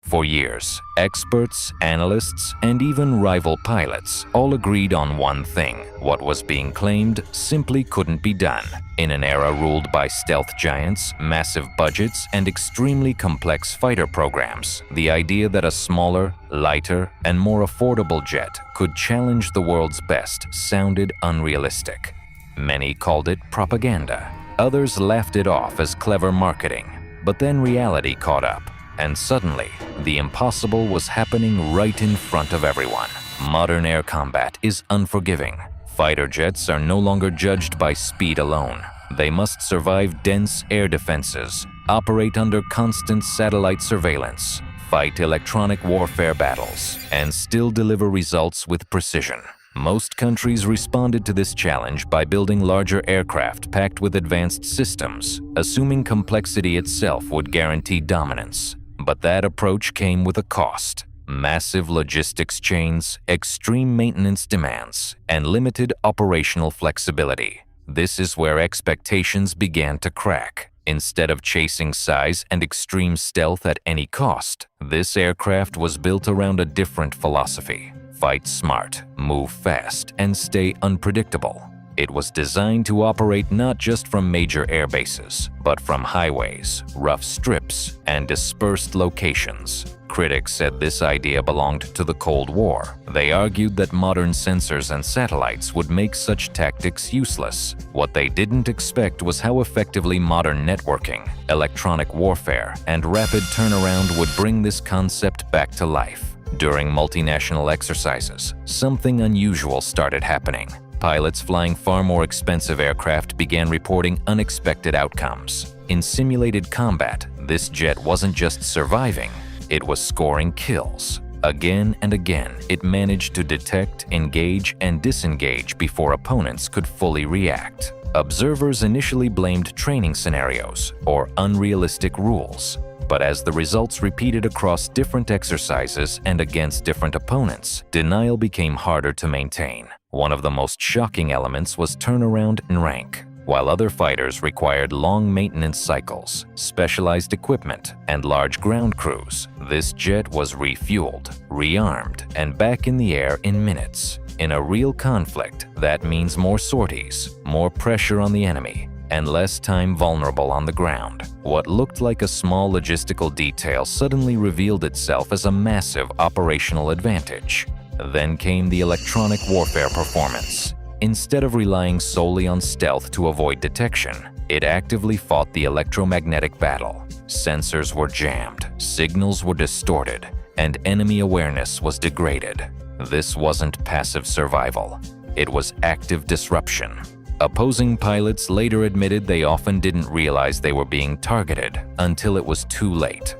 For years, experts, analysts, and even rival pilots all agreed on one thing: what was being claimed simply couldn't be done. In an era ruled by stealth giants, massive budgets, and extremely complex fighter programs, the idea that a smaller, lighter, and more affordable jet could challenge the world's best sounded unrealistic. Many called it propaganda. Others laughed it off as clever marketing. But then reality caught up. And suddenly, the impossible was happening right in front of everyone. Modern air combat is unforgiving. Fighter jets are no longer judged by speed alone. They must survive dense air defenses, operate under constant satellite surveillance, fight electronic warfare battles, and still deliver results with precision. Most countries responded to this challenge by building larger aircraft packed with advanced systems, assuming complexity itself would guarantee dominance. But that approach came with a cost: massive logistics chains, extreme maintenance demands, and limited operational flexibility. This is where expectations began to crack. Instead of chasing size and extreme stealth at any cost, this aircraft was built around a different philosophy: fight smart, move fast, and stay unpredictable. It was designed to operate not just from major air bases, but from highways, rough strips, and dispersed locations. Critics said this idea belonged to the Cold War. They argued that modern sensors and satellites would make such tactics useless. What they didn't expect was how effectively modern networking, electronic warfare, and rapid turnaround would bring this concept back to life. During multinational exercises, something unusual started happening. Pilots flying far more expensive aircraft began reporting unexpected outcomes. In simulated combat, this jet wasn't just surviving, it was scoring kills. Again and again, it managed to detect, engage, and disengage before opponents could fully react. Observers initially blamed training scenarios or unrealistic rules. But as the results repeated across different exercises and against different opponents, denial became harder to maintain. One of the most shocking elements was turnaround in rank. While other fighters required long maintenance cycles, specialized equipment, and large ground crews, this jet was refueled, rearmed, and back in the air in minutes. In a real conflict, that means more sorties, more pressure on the enemy, and less time vulnerable on the ground. What looked like a small logistical detail suddenly revealed itself as a massive operational advantage. Then came the electronic warfare performance. Instead of relying solely on stealth to avoid detection, it actively fought the electromagnetic battle. Sensors were jammed, signals were distorted, and enemy awareness was degraded. This wasn't passive survival. It was active disruption. Opposing pilots later admitted they often didn't realize they were being targeted until it was too late.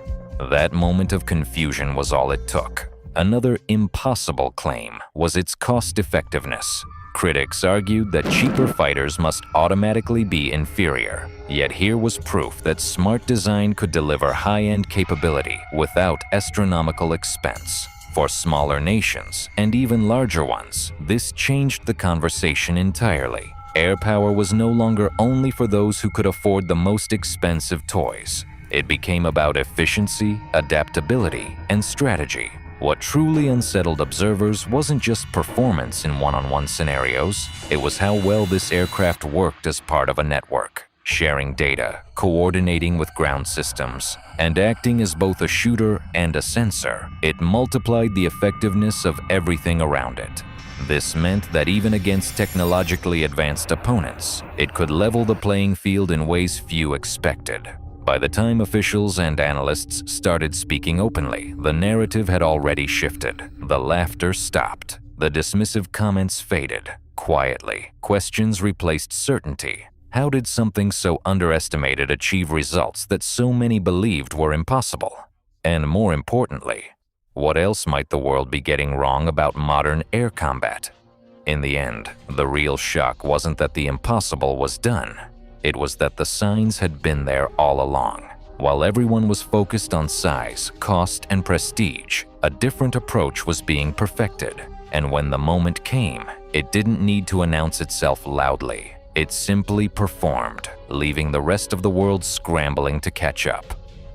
That moment of confusion was all it took. Another impossible claim was its cost-effectiveness. Critics argued that cheaper fighters must automatically be inferior. Yet here was proof that smart design could deliver high-end capability without astronomical expense. For smaller nations, and even larger ones, this changed the conversation entirely. Air power was no longer only for those who could afford the most expensive toys. It became about efficiency, adaptability, and strategy. What truly unsettled observers wasn't just performance in one-on-one scenarios, it was how well this aircraft worked as part of a network, sharing data, coordinating with ground systems, and acting as both a shooter and a sensor. It multiplied the effectiveness of everything around it. This meant that even against technologically advanced opponents, it could level the playing field in ways few expected. By the time officials and analysts started speaking openly, the narrative had already shifted. The laughter stopped. The dismissive comments faded. Quietly, questions replaced certainty. How did something so underestimated achieve results that so many believed were impossible? And more importantly, what else might the world be getting wrong about modern air combat? In the end, the real shock wasn't that the impossible was done. It was that the signs had been there all along. While everyone was focused on size, cost, and prestige, a different approach was being perfected. And when the moment came, it didn't need to announce itself loudly. It simply performed, leaving the rest of the world scrambling to catch up.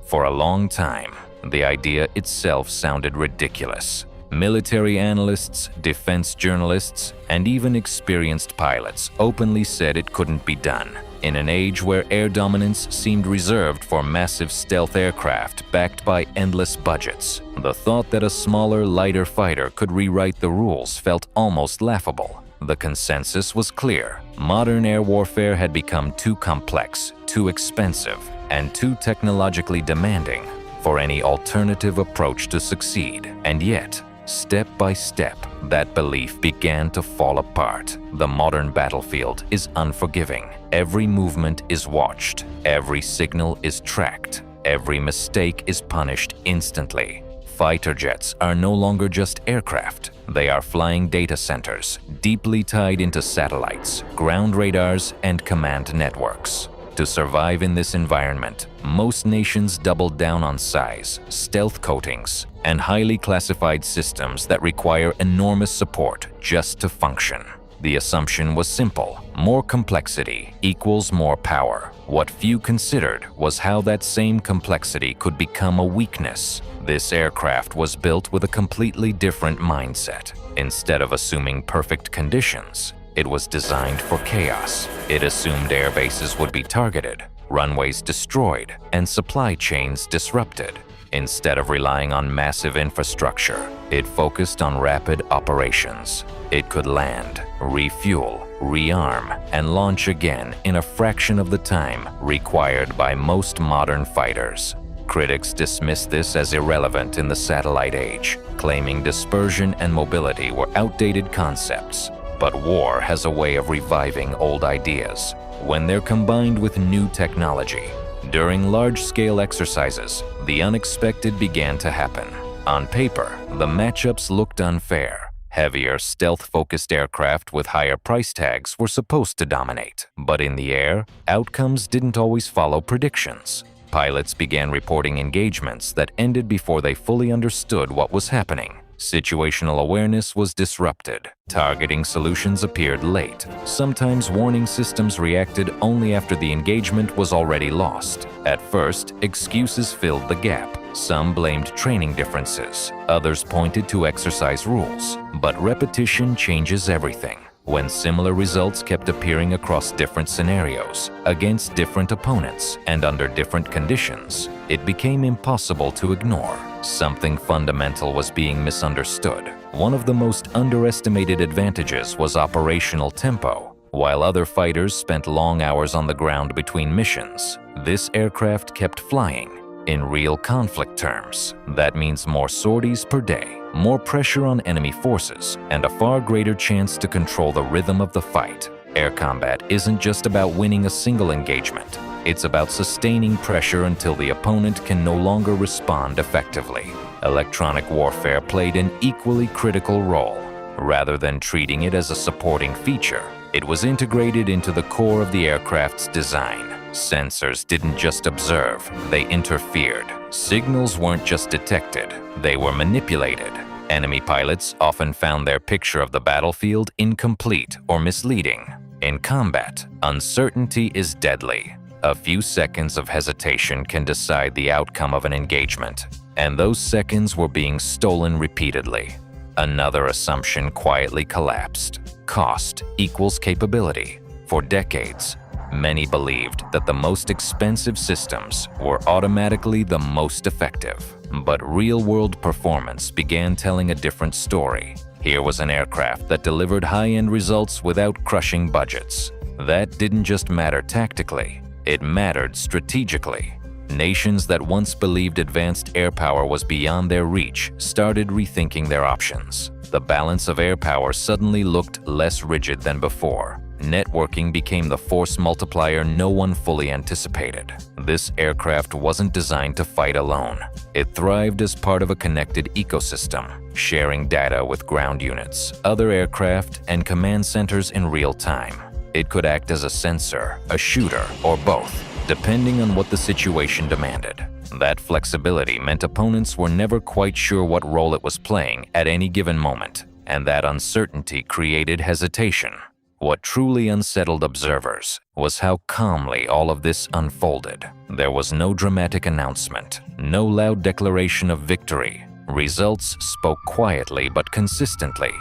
For a long time, The idea itself sounded ridiculous. Military analysts, defense journalists, and even experienced pilots openly said it couldn't be done. In an age where air dominance seemed reserved for massive stealth aircraft backed by endless budgets, the thought that a smaller, lighter fighter could rewrite the rules felt almost laughable. The consensus was clear. Modern air warfare had become too complex, too expensive, and too technologically demanding for any alternative approach to succeed. And yet, step by step, that belief began to fall apart. The modern battlefield is unforgiving. Every movement is watched. Every signal is tracked. Every mistake is punished instantly. Fighter jets are no longer just aircraft. They are flying data centers, deeply tied into satellites, ground radars, and command networks. To survive in this environment, most nations doubled down on size, stealth coatings, and highly classified systems that require enormous support just to function. The assumption was simple: more complexity equals more power. What few considered was how that same complexity could become a weakness. This aircraft was built with a completely different mindset. Instead of assuming perfect conditions, it was designed for chaos. It assumed air bases would be targeted, runways destroyed, and supply chains disrupted. Instead of relying on massive infrastructure, it focused on rapid operations. It could land, refuel, rearm, and launch again in a fraction of the time required by most modern fighters. Critics dismissed this as irrelevant in the satellite age, claiming dispersion and mobility were outdated concepts. But war has a way of reviving old ideas when they're combined with new technology. During large-scale exercises, the unexpected began to happen. On paper, the matchups looked unfair. Heavier, stealth-focused aircraft with higher price tags were supposed to dominate. But in the air, outcomes didn't always follow predictions. Pilots began reporting engagements that ended before they fully understood what was happening. Situational awareness was disrupted. Targeting solutions appeared late. Sometimes warning systems reacted only after the engagement was already lost. At first, excuses filled the gap. Some blamed training differences. Others pointed to exercise rules. But repetition changes everything. When similar results kept appearing across different scenarios, against different opponents, and under different conditions, it became impossible to ignore. Something fundamental was being misunderstood. One of the most underestimated advantages was operational tempo. While other fighters spent long hours on the ground between missions, this aircraft kept flying. In real conflict terms, that means more sorties per day, more pressure on enemy forces, and a far greater chance to control the rhythm of the fight. Air combat isn't just about winning a single engagement. It's about sustaining pressure until the opponent can no longer respond effectively. Electronic warfare played an equally critical role. Rather than treating it as a supporting feature, it was integrated into the core of the aircraft's design. Sensors didn't just observe, they interfered. Signals weren't just detected, they were manipulated. Enemy pilots often found their picture of the battlefield incomplete or misleading. In combat, uncertainty is deadly. A few seconds of hesitation can decide the outcome of an engagement, and those seconds were being stolen repeatedly. Another assumption quietly collapsed. Cost equals capability. For decades, many believed that the most expensive systems were automatically the most effective. But real-world performance began telling a different story. Here was an aircraft that delivered high-end results without crushing budgets. That didn't just matter tactically, it mattered strategically. Nations that once believed advanced air power was beyond their reach started rethinking their options. The balance of air power suddenly looked less rigid than before. Networking became the force multiplier no one fully anticipated. This aircraft wasn't designed to fight alone. It thrived as part of a connected ecosystem, sharing data with ground units, other aircraft, and command centers in real time. It could act as a sensor, a shooter, or both, depending on what the situation demanded. That flexibility meant opponents were never quite sure what role it was playing at any given moment, and that uncertainty created hesitation. What truly unsettled observers was how calmly all of this unfolded. There was no dramatic announcement, No loud declaration of victory. Results spoke quietly but consistently.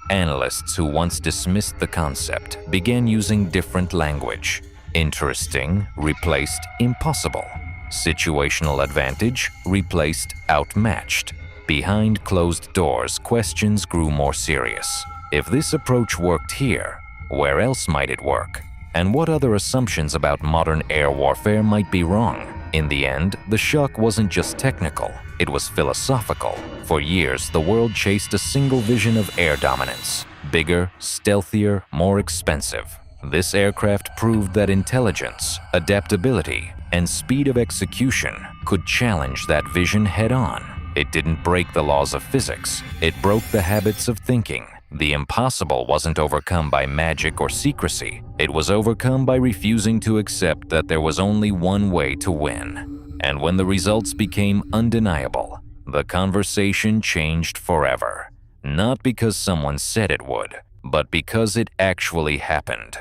Analysts who once dismissed the concept began using different language. Interesting replaced impossible. Situational advantage replaced outmatched. Behind closed doors, questions grew more serious. If this approach worked here, where else might it work? And what other assumptions about modern air warfare might be wrong? In the end, the shock wasn't just technical, it was philosophical. For years, the world chased a single vision of air dominance. Bigger, stealthier, more expensive. This aircraft proved that intelligence, adaptability, and speed of execution could challenge that vision head-on. It didn't break the laws of physics, it broke the habits of thinking. The impossible wasn't overcome by magic or secrecy. It was overcome by refusing to accept that there was only one way to win. And when the results became undeniable, the conversation changed forever. Not because someone said it would, but because it actually happened.